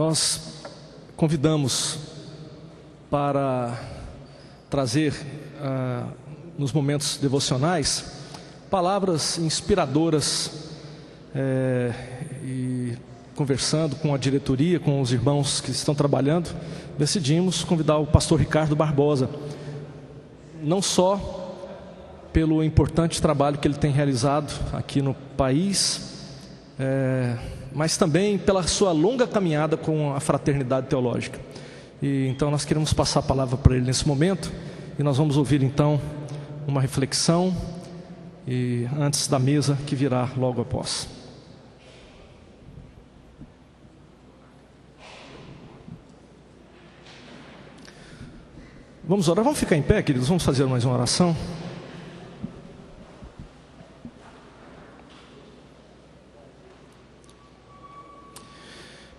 Nós convidamos para trazer nos momentos devocionais palavras inspiradoras, e conversando com a diretoria, com os irmãos que estão trabalhando, decidimos convidar o pastor Ricardo Barbosa, não só pelo importante trabalho que ele tem realizado aqui no país, mas também pela sua longa caminhada com a Fraternidade Teológica. E então nós queremos passar a palavra para ele nesse momento, e nós vamos ouvir então uma reflexão e antes da mesa que virá logo após. Vamos orar, vamos ficar em pé, queridos, vamos fazer mais uma oração.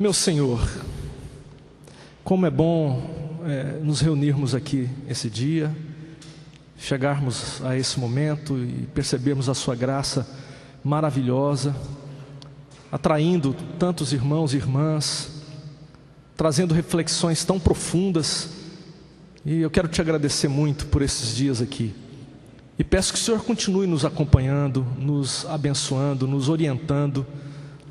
Meu Senhor, como é bom nos reunirmos aqui esse dia, chegarmos a esse momento e percebermos a Sua graça maravilhosa, atraindo tantos irmãos e irmãs, trazendo reflexões tão profundas. E eu quero te agradecer muito por esses dias aqui. E peço que o Senhor continue nos acompanhando, nos abençoando, nos orientando,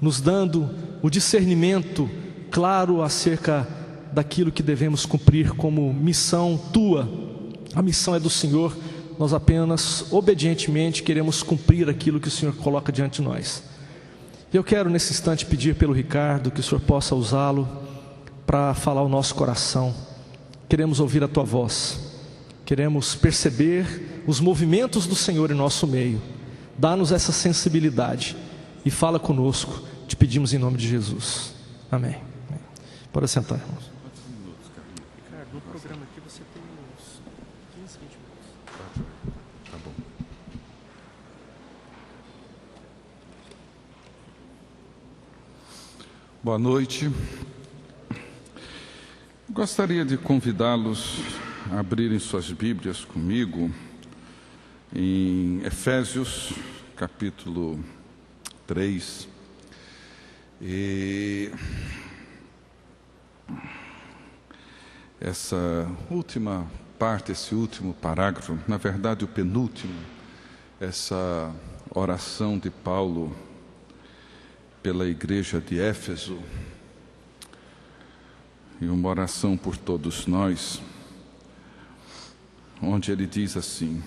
nos dando o discernimento claro acerca daquilo que devemos cumprir como missão Tua. A missão é do Senhor, nós apenas obedientemente queremos cumprir aquilo que o Senhor coloca diante de nós. Eu quero nesse instante pedir pelo Ricardo que o Senhor possa usá-lo para falar o nosso coração. Queremos ouvir a Tua voz, queremos perceber os movimentos do Senhor em nosso meio. Dá-nos essa sensibilidade e fala conosco, te pedimos em nome de Jesus. Amém. Pode sentar, irmãos. Ricardo, no programa aqui você tem uns 15, 20 minutos. Tá bom. Boa noite. Gostaria de convidá-los a abrirem suas Bíblias comigo em Efésios, capítulo 3. E essa última parte, esse último parágrafo, na verdade o penúltimo, essa oração de Paulo pela igreja de Éfeso, e uma oração por todos nós, onde ele diz assim,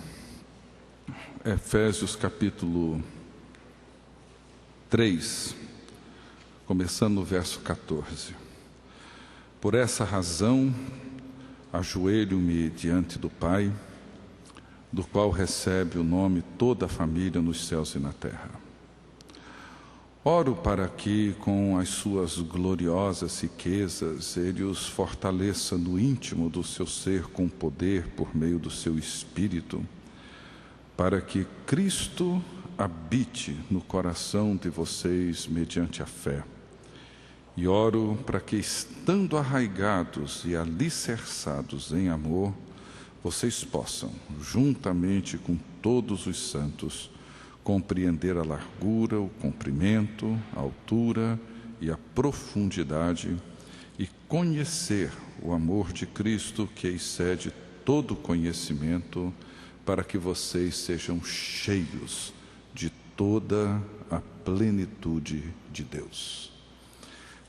Efésios capítulo 3, começando no verso 14. Por essa razão, ajoelho-me diante do Pai, do qual recebe o nome toda a família nos céus e na terra. Oro para que, com as suas gloriosas riquezas, Ele os fortaleça no íntimo do seu ser com poder por meio do seu Espírito, para que Cristo habite no coração de vocês mediante a fé. E oro para que, estando arraigados e alicerçados em amor, vocês possam, juntamente com todos os santos, compreender a largura, o comprimento, a altura e a profundidade, e conhecer o amor de Cristo que excede todo conhecimento, para que vocês sejam cheios de toda a plenitude de Deus.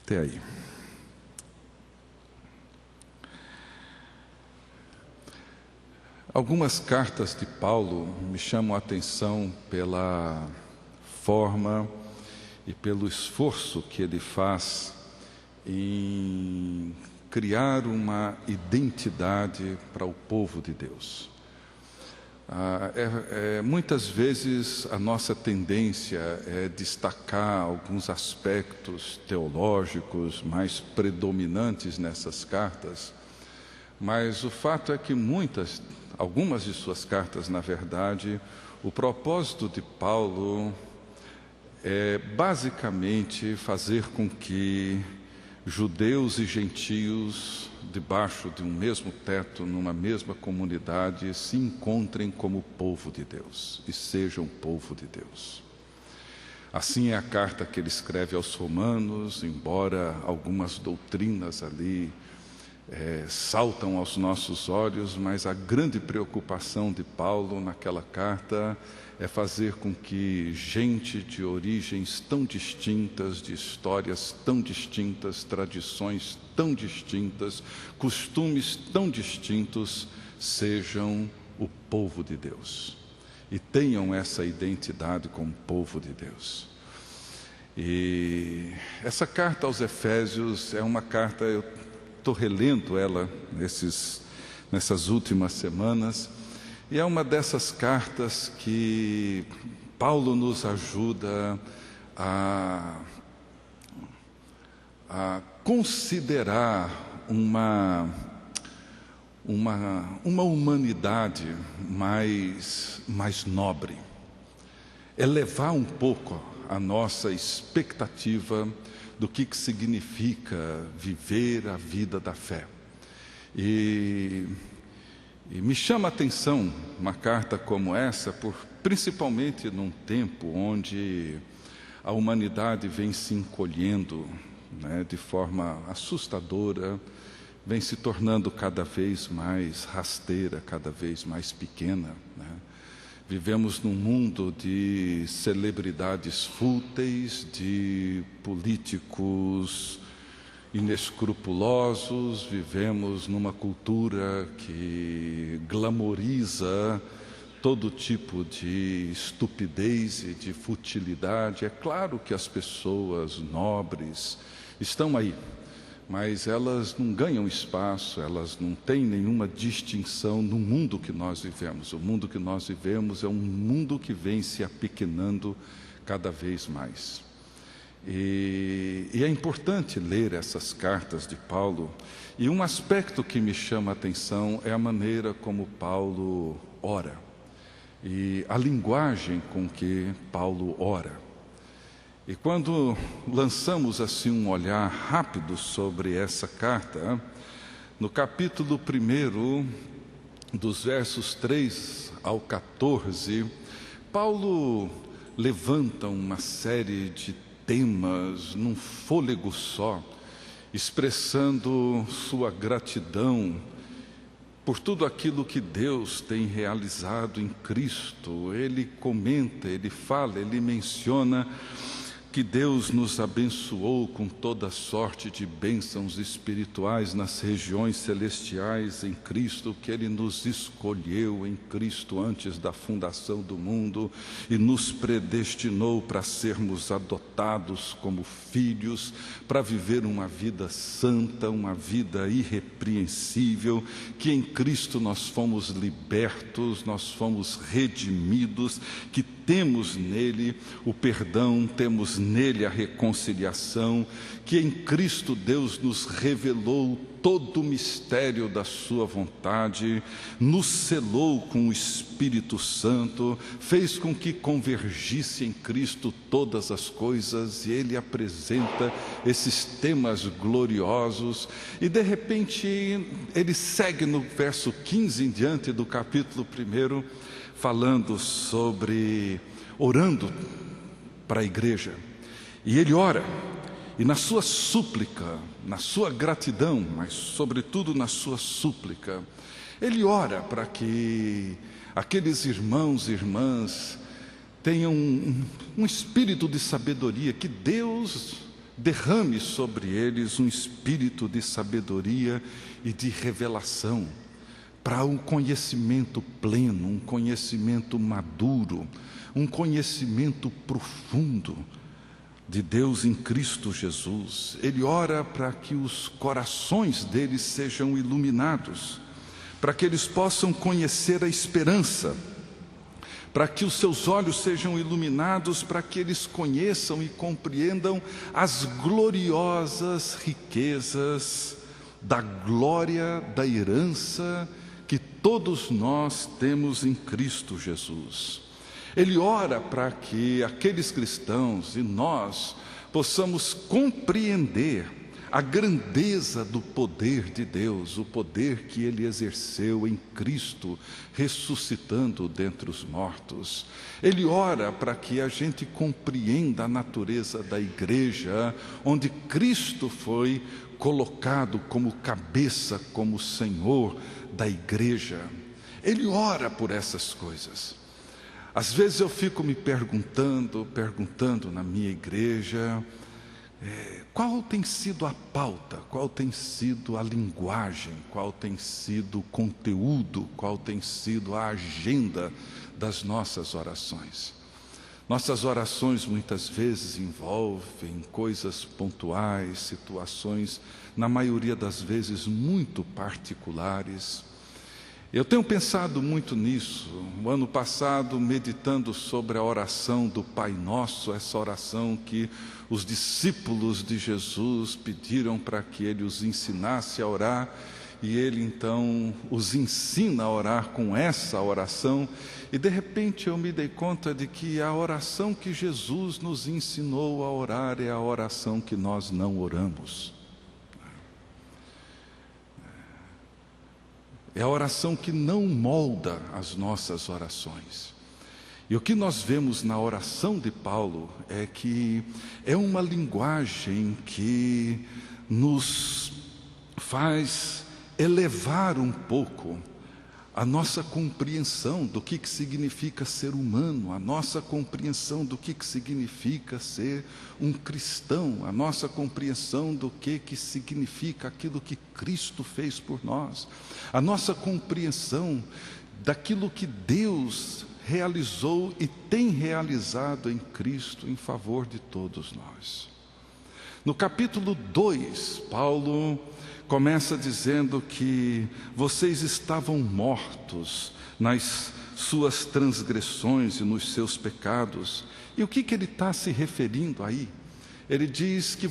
Até aí. Algumas cartas de Paulo me chamam a atenção pela forma e pelo esforço que ele faz em criar uma identidade para o povo de Deus. Muitas vezes a nossa tendência é destacar alguns aspectos teológicos mais predominantes nessas cartas, mas o fato é que algumas de suas cartas, na verdade, o propósito de Paulo é basicamente fazer com que judeus e gentios, debaixo de um mesmo teto, numa mesma comunidade, se encontrem como povo de Deus e sejam povo de Deus. Assim é a carta que ele escreve aos Romanos, embora algumas doutrinas ali saltam aos nossos olhos, mas a grande preocupação de Paulo naquela carta é fazer com que gente de origens tão distintas, de histórias tão distintas, tradições tão distintas, costumes tão distintos, sejam o povo de Deus e tenham essa identidade como povo de Deus. E essa carta aos Efésios é uma carta, eu estou relendo ela nessas últimas semanas, e é uma dessas cartas que Paulo nos ajuda a considerar uma humanidade mais nobre, elevar um pouco a nossa expectativa do que significa viver a vida da fé. E me chama a atenção uma carta como essa, principalmente num tempo onde a humanidade vem se encolhendo, né, de forma assustadora, vem se tornando cada vez mais rasteira, cada vez mais pequena, né? Vivemos num mundo de celebridades fúteis, de políticos inescrupulosos, vivemos numa cultura que glamoriza todo tipo de estupidez e de futilidade. É claro que as pessoas nobres estão aí, mas elas não ganham espaço, elas não têm nenhuma distinção no mundo que nós vivemos. O mundo que nós vivemos é um mundo que vem se apequenando cada vez mais. E é importante ler essas cartas de Paulo, e um aspecto que me chama a atenção é a maneira como Paulo ora, e a linguagem com que Paulo ora. E quando lançamos assim um olhar rápido sobre essa carta, no capítulo 1, dos versos 3 ao 14, Paulo levanta uma série de temas num fôlego só, expressando sua gratidão por tudo aquilo que Deus tem realizado em Cristo. Ele comenta, ele fala, ele menciona que Deus nos abençoou com toda sorte de bênçãos espirituais nas regiões celestiais em Cristo, que Ele nos escolheu em Cristo antes da fundação do mundo e nos predestinou para sermos adotados como filhos, para viver uma vida santa, uma vida irrepreensível, que em Cristo nós fomos libertos, nós fomos redimidos, que temos nele o perdão, temos nele a reconciliação, que em Cristo Deus nos revelou todo o mistério da sua vontade, nos selou com o Espírito Santo, fez com que convergisse em Cristo todas as coisas, e ele apresenta esses temas gloriosos, e de repente ele segue no verso 15 em diante do capítulo 1, falando sobre, orando para a igreja. E ele ora, e na sua súplica, na sua gratidão, mas sobretudo na sua súplica, ele ora para que aqueles irmãos e irmãs tenham um espírito de sabedoria, que Deus derrame sobre eles um espírito de sabedoria e de revelação, para um conhecimento pleno, um conhecimento maduro, um conhecimento profundo de Deus em Cristo Jesus. Ele ora para que os corações deles sejam iluminados, para que eles possam conhecer a esperança, para que os seus olhos sejam iluminados, para que eles conheçam e compreendam as gloriosas riquezas da glória da herança que todos nós temos em Cristo Jesus. Ele ora para que aqueles cristãos e nós possamos compreender a grandeza do poder de Deus, o poder que Ele exerceu em Cristo, ressuscitando dentre os mortos. Ele ora para que a gente compreenda a natureza da igreja, onde Cristo foi colocado como cabeça, como Senhor da igreja. Ele ora por essas coisas. Às vezes eu fico me perguntando na minha igreja, qual tem sido a pauta, qual tem sido a linguagem, qual tem sido o conteúdo, qual tem sido a agenda das nossas orações. Nossas orações muitas vezes envolvem coisas pontuais, situações, na maioria das vezes, muito particulares. Eu tenho pensado muito nisso. O ano passado, meditando sobre a oração do Pai Nosso, essa oração que os discípulos de Jesus pediram para que Ele os ensinasse a orar, e Ele então os ensina a orar com essa oração, e de repente eu me dei conta de que a oração que Jesus nos ensinou a orar é a oração que nós não oramos. É a oração que não molda as nossas orações. E o que nós vemos na oração de Paulo é que é uma linguagem que nos faz elevar um pouco a nossa compreensão do que significa ser humano, a nossa compreensão do que significa ser um cristão, a nossa compreensão do que significa aquilo que Cristo fez por nós, a nossa compreensão daquilo que Deus realizou e tem realizado em Cristo em favor de todos nós. No capítulo 2, Paulo começa dizendo que vocês estavam mortos nas suas transgressões e nos seus pecados. E o que ele está se referindo aí? Ele diz que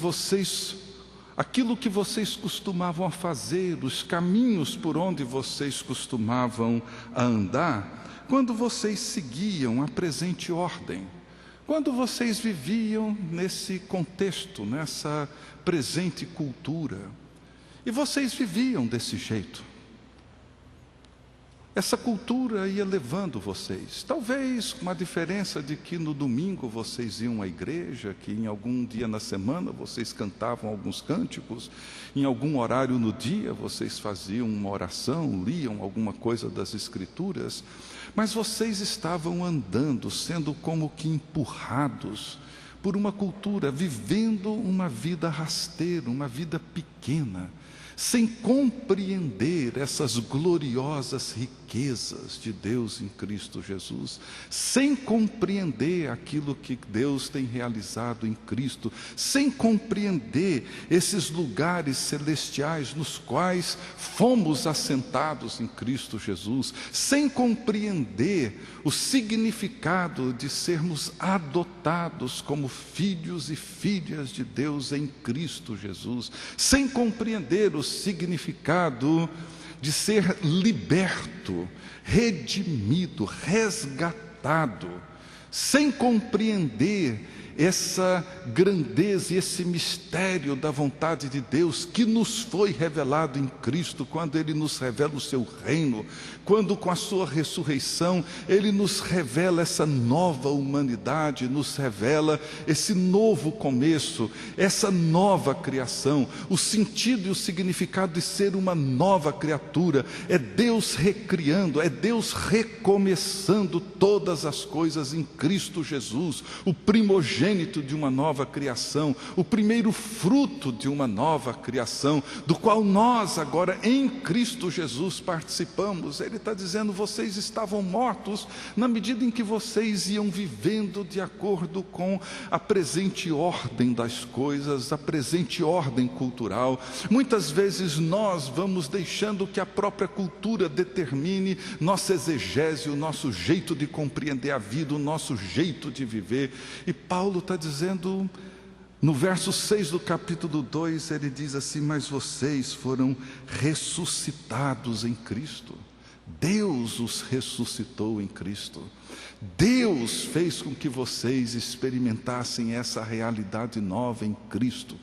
aquilo que vocês costumavam a fazer, os caminhos por onde vocês costumavam a andar, quando vocês seguiam a presente ordem, quando vocês viviam nesse contexto, nessa presente cultura, e vocês viviam desse jeito. Essa cultura ia levando vocês. Talvez com a diferença de que no domingo vocês iam à igreja, que em algum dia na semana vocês cantavam alguns cânticos, em algum horário no dia vocês faziam uma oração, liam alguma coisa das Escrituras, mas vocês estavam andando, sendo como que empurrados por uma cultura, vivendo uma vida rasteira, uma vida pequena, sem compreender essas gloriosas riquezas de Deus em Cristo Jesus, sem compreender aquilo que Deus tem realizado em Cristo, sem compreender esses lugares celestiais nos quais fomos assentados em Cristo Jesus, sem compreender o significado de sermos adotados como filhos e filhas de Deus em Cristo Jesus, sem compreender o significado de ser liberto, redimido, resgatado, sem compreender essa grandeza e esse mistério da vontade de Deus que nos foi revelado em Cristo, quando Ele nos revela o seu reino, quando com a sua ressurreição Ele nos revela essa nova humanidade, nos revela esse novo começo, essa nova criação, o sentido e o significado de ser uma nova criatura. É Deus recriando, é Deus recomeçando todas as coisas em Cristo Jesus, o primogênito de uma nova criação, o primeiro fruto de uma nova criação, do qual nós agora em Cristo Jesus participamos. Ele está dizendo: vocês estavam mortos na medida em que vocês iam vivendo de acordo com a presente ordem das coisas, a presente ordem cultural. Muitas vezes nós vamos deixando que a própria cultura determine nossa exegese, o nosso jeito de compreender a vida, o nosso jeito de viver. E Paulo está dizendo, no verso 6 do capítulo 2, ele diz assim: mas vocês foram ressuscitados em Cristo. Deus os ressuscitou em Cristo. Deus fez com que vocês experimentassem essa realidade nova em Cristo.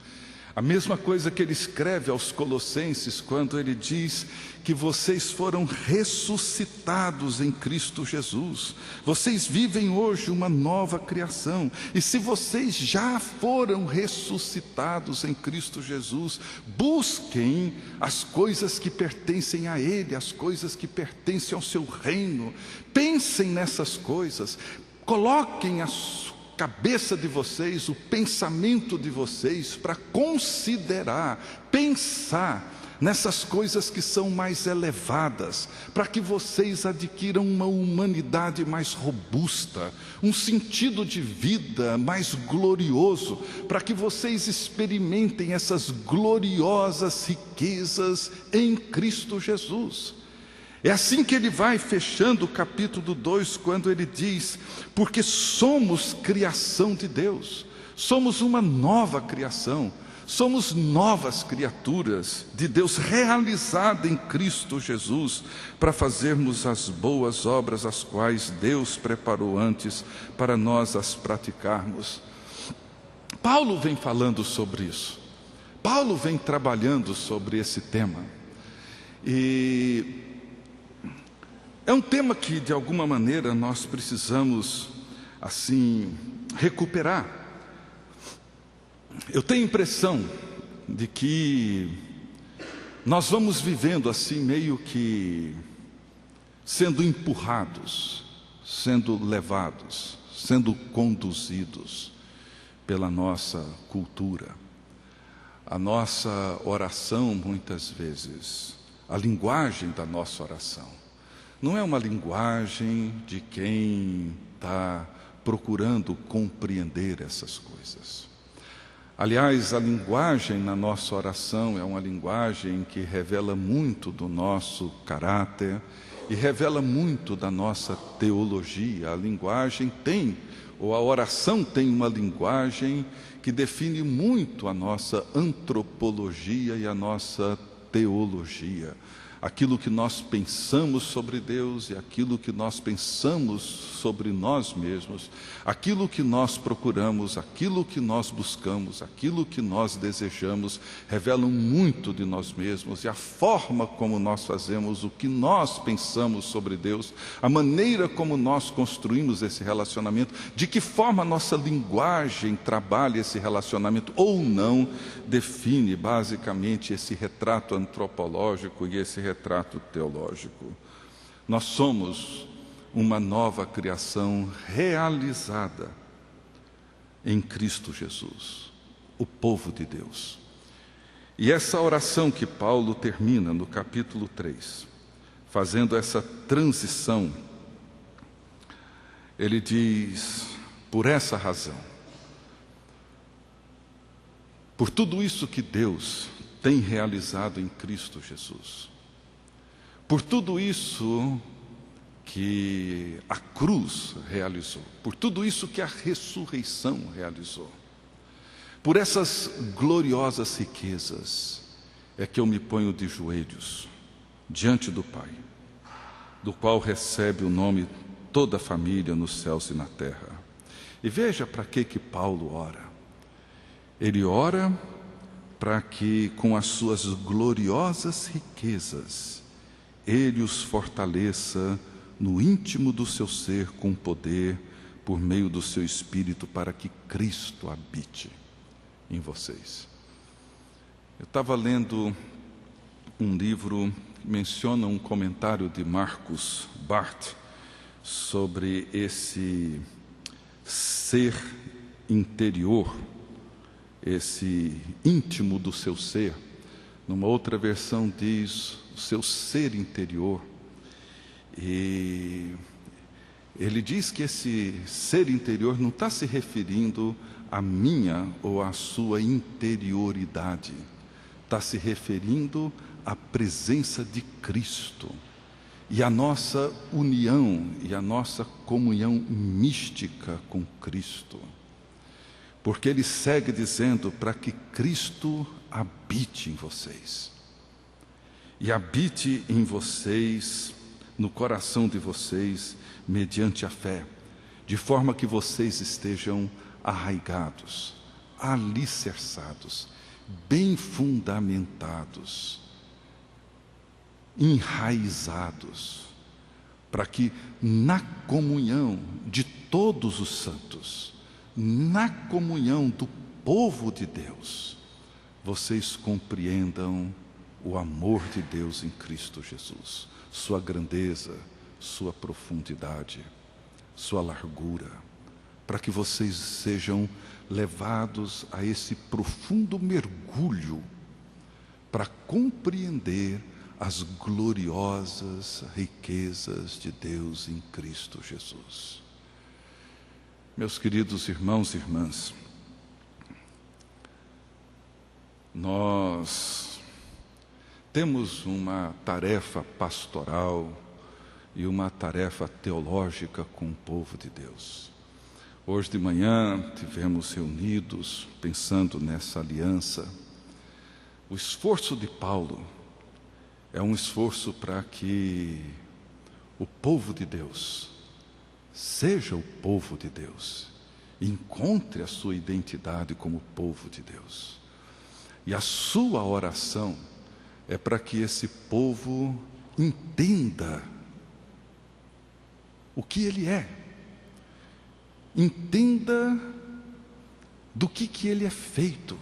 A mesma coisa que ele escreve aos Colossenses, quando ele diz que vocês foram ressuscitados em Cristo Jesus. Vocês vivem hoje uma nova criação. E se vocês já foram ressuscitados em Cristo Jesus, busquem as coisas que pertencem a Ele, as coisas que pertencem ao seu reino. Pensem nessas coisas, coloquem a cabeça de vocês, o pensamento de vocês, para considerar, pensar nessas coisas que são mais elevadas, para que vocês adquiram uma humanidade mais robusta, um sentido de vida mais glorioso, para que vocês experimentem essas gloriosas riquezas em Cristo Jesus. É assim que ele vai fechando o capítulo 2, quando ele diz: porque somos criação de Deus, somos uma nova criação, somos novas criaturas de Deus, realizada em Cristo Jesus, para fazermos as boas obras, as quais Deus preparou antes para nós as praticarmos. Paulo vem falando sobre isso, Paulo vem trabalhando sobre esse tema, e é um tema que, de alguma maneira, nós precisamos, assim, recuperar. Eu tenho a impressão de que nós vamos vivendo assim, meio que sendo empurrados, sendo levados, sendo conduzidos pela nossa cultura. A nossa oração, muitas vezes, a linguagem da nossa oração, não é uma linguagem de quem está procurando compreender essas coisas. Aliás, a linguagem na nossa oração é uma linguagem que revela muito do nosso caráter e revela muito da nossa teologia. A linguagem tem, ou a oração tem uma linguagem que define muito a nossa antropologia e a nossa teologia. Aquilo que nós pensamos sobre Deus e aquilo que nós pensamos sobre nós mesmos, aquilo que nós procuramos, aquilo que nós buscamos, aquilo que nós desejamos, revelam muito de nós mesmos, e a forma como nós fazemos, o que nós pensamos sobre Deus, a maneira como nós construímos esse relacionamento, de que forma a nossa linguagem trabalha esse relacionamento ou não, define basicamente esse retrato antropológico e esse retrato teológico. Nós somos uma nova criação realizada em Cristo Jesus, o povo de Deus. E essa oração que Paulo termina no capítulo 3, fazendo essa transição, ele diz: por essa razão, por tudo isso que Deus tem realizado em Cristo Jesus, por tudo isso que a cruz realizou, por tudo isso que a ressurreição realizou, por essas gloriosas riquezas, é que eu me ponho de joelhos diante do Pai, do qual recebe o nome toda a família nos céus e na terra. E veja para que Paulo ora. Ele ora para que, com as suas gloriosas riquezas, Ele os fortaleça no íntimo do seu ser com poder, por meio do seu Espírito, para que Cristo habite em vocês. Eu estava lendo um livro que menciona um comentário de Marcus Barth sobre esse ser interior, esse íntimo do seu ser. Numa outra versão diz o seu ser interior. E ele diz que esse ser interior não está se referindo à minha ou à sua interioridade, está se referindo à presença de Cristo e à nossa união e à nossa comunhão mística com Cristo. Porque ele segue dizendo: para que Cristo habite em vocês, e habite em vocês, no coração de vocês, mediante a fé, de forma que vocês estejam arraigados, alicerçados, bem fundamentados, enraizados, para que na comunhão de todos os santos, na comunhão do povo de Deus, vocês compreendam o amor de Deus em Cristo Jesus, sua grandeza, sua profundidade, sua largura, para que vocês sejam levados a esse profundo mergulho para compreender as gloriosas riquezas de Deus em Cristo Jesus. Meus queridos irmãos e irmãs, nós temos uma tarefa pastoral e uma tarefa teológica com o povo de Deus. Hoje de manhã tivemos reunidos pensando nessa aliança. O esforço de Paulo é um esforço para que o povo de Deus seja o povo de Deus, encontre a sua identidade como povo de Deus. E a sua oração é para que esse povo entenda o que ele é, entenda do que ele é feito.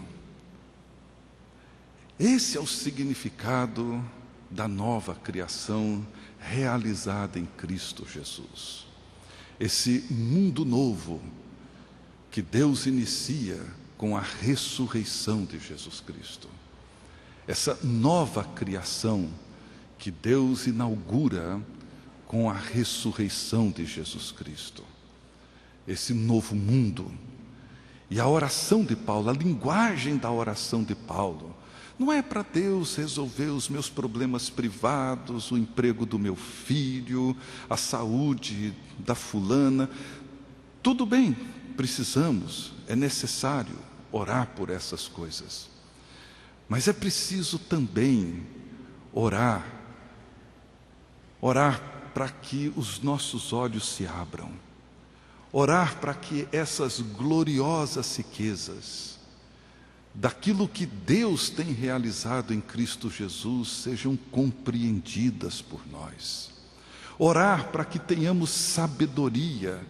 Esse é o significado da nova criação realizada em Cristo Jesus. Esse mundo novo que Deus inicia com a ressurreição de Jesus Cristo. Essa nova criação que Deus inaugura com a ressurreição de Jesus Cristo. Esse novo mundo. E a oração de Paulo, a linguagem da oração de Paulo, não é para Deus resolver os meus problemas privados, o emprego do meu filho, a saúde da fulana. Tudo bem, precisamos, é necessário orar por essas coisas. Mas é preciso também orar para que os nossos olhos se abram. Orar para que essas gloriosas riquezas, daquilo que Deus tem realizado em Cristo Jesus, sejam compreendidas por nós. Orar para que tenhamos sabedoria,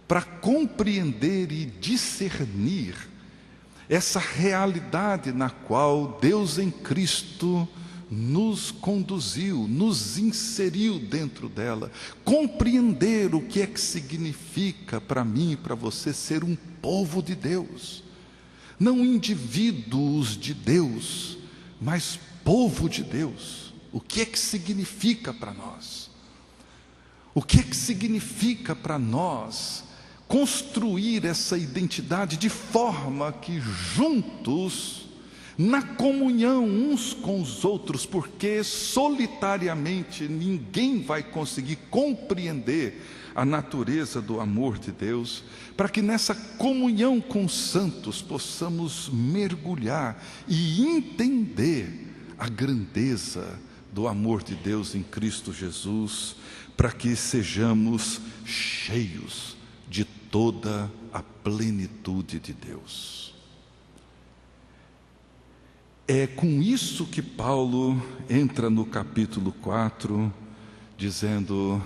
para compreender e discernir essa realidade na qual Deus em Cristo nos conduziu, nos inseriu dentro dela. Compreender o que é que significa para mim e para você ser um povo de Deus. Não indivíduos de Deus, mas povo de Deus. O que é que significa para nós? O que é que significa para nós construir essa identidade de forma que juntos, na comunhão uns com os outros, porque solitariamente ninguém vai conseguir compreender a natureza do amor de Deus, para que nessa comunhão com os santos possamos mergulhar e entender a grandeza do amor de Deus em Cristo Jesus, para que sejamos cheios de toda a plenitude de Deus. É com isso que Paulo entra no capítulo 4, dizendo: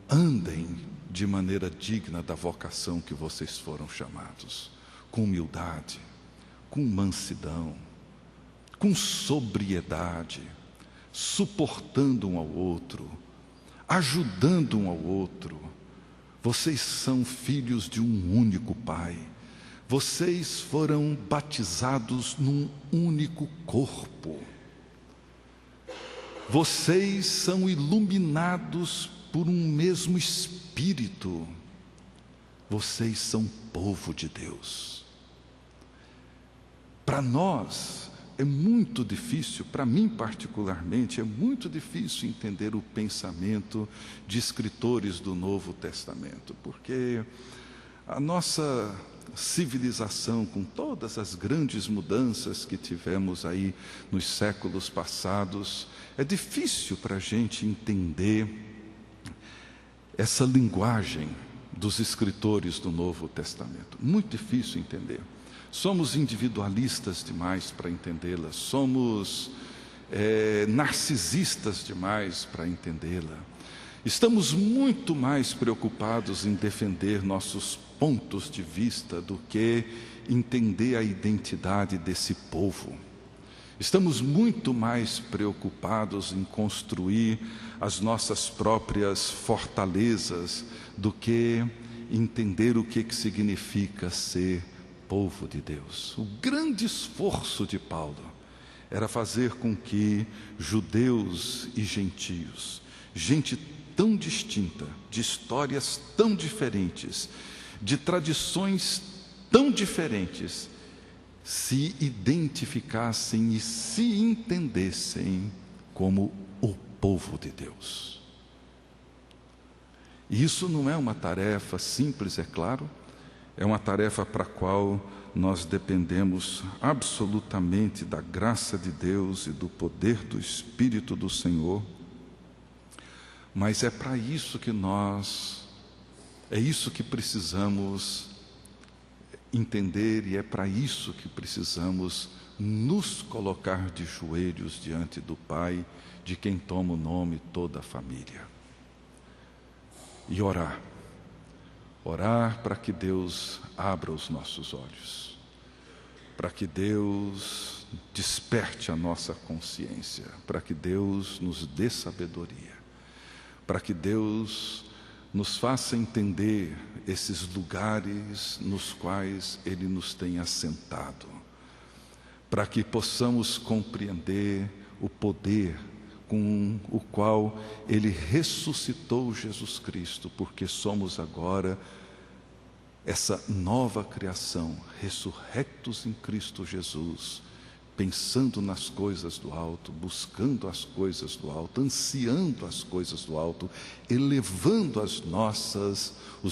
andem de maneira digna da vocação que vocês foram chamados, com humildade, com mansidão, com sobriedade, suportando um ao outro, ajudando um ao outro. Vocês são filhos de um único Pai. Vocês foram batizados num único corpo. Vocês são iluminados por um mesmo Espírito. Vocês são povo de Deus. Para nós é muito difícil, para mim particularmente, é muito difícil entender o pensamento de escritores do Novo Testamento, porque a nossa civilização, com todas as grandes mudanças que tivemos aí nos séculos passados, é difícil para a gente entender essa linguagem dos escritores do Novo Testamento. Muito difícil entender. Somos individualistas demais para entendê-la, somos narcisistas demais para entendê-la. Estamos muito mais preocupados em defender nossos pontos de vista do que entender a identidade desse povo. Estamos muito mais preocupados em construir as nossas próprias fortalezas do que entender o que significa ser povo de Deus. O grande esforço de Paulo era fazer com que judeus e gentios, gente tão distinta, de histórias tão diferentes, de tradições tão diferentes, se identificassem e se entendessem como o povo de Deus. E isso não é uma tarefa simples, é claro, é uma tarefa para a qual nós dependemos absolutamente da graça de Deus e do poder do Espírito do Senhor, mas é para isso que é isso que precisamos entender e é para isso que precisamos nos colocar de joelhos diante do Pai, de quem toma o nome toda a família. E orar para que Deus abra os nossos olhos, para que Deus desperte a nossa consciência, para que Deus nos dê sabedoria, para que Deus nos faça entender esses lugares nos quais Ele nos tem assentado, para que possamos compreender o poder com o qual Ele ressuscitou Jesus Cristo, porque somos agora essa nova criação, ressurrectos em Cristo Jesus, pensando nas coisas do alto, buscando as coisas do alto, ansiando as coisas do alto, elevando os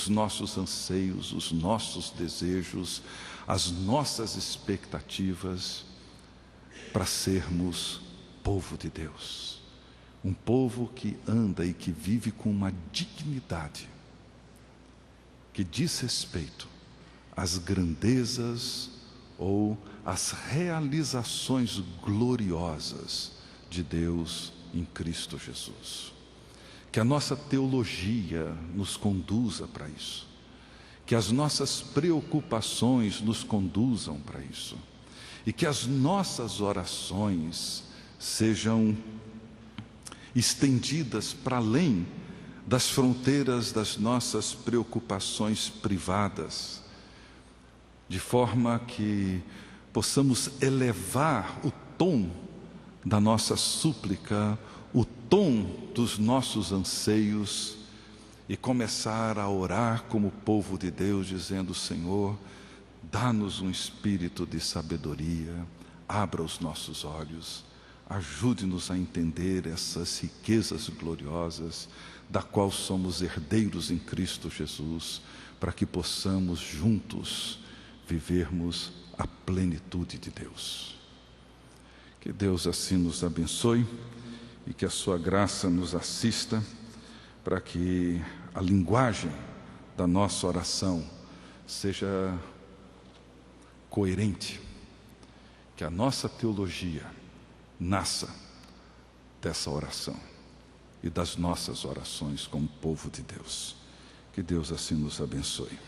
nossos anseios, os nossos desejos, as nossas expectativas, para sermos povo de Deus. Um povo que anda e que vive com uma dignidade, que diz respeito às grandezas ou às realizações gloriosas de Deus em Cristo Jesus. Que a nossa teologia nos conduza para isso, que as nossas preocupações nos conduzam para isso, e que as nossas orações sejam estendidas para além das fronteiras das nossas preocupações privadas, de forma que possamos elevar o tom da nossa súplica, o tom dos nossos anseios, e começar a orar como povo de Deus, dizendo: Senhor, dá-nos um espírito de sabedoria, abra os nossos olhos, ajude-nos a entender essas riquezas gloriosas, da qual somos herdeiros em Cristo Jesus, para que possamos juntos vivermos a plenitude de Deus. Que Deus assim nos abençoe e que a sua graça nos assista, para que a linguagem da nossa oração seja coerente, que a nossa teologia nasça dessa oração e das nossas orações como povo de Deus. Que Deus assim nos abençoe.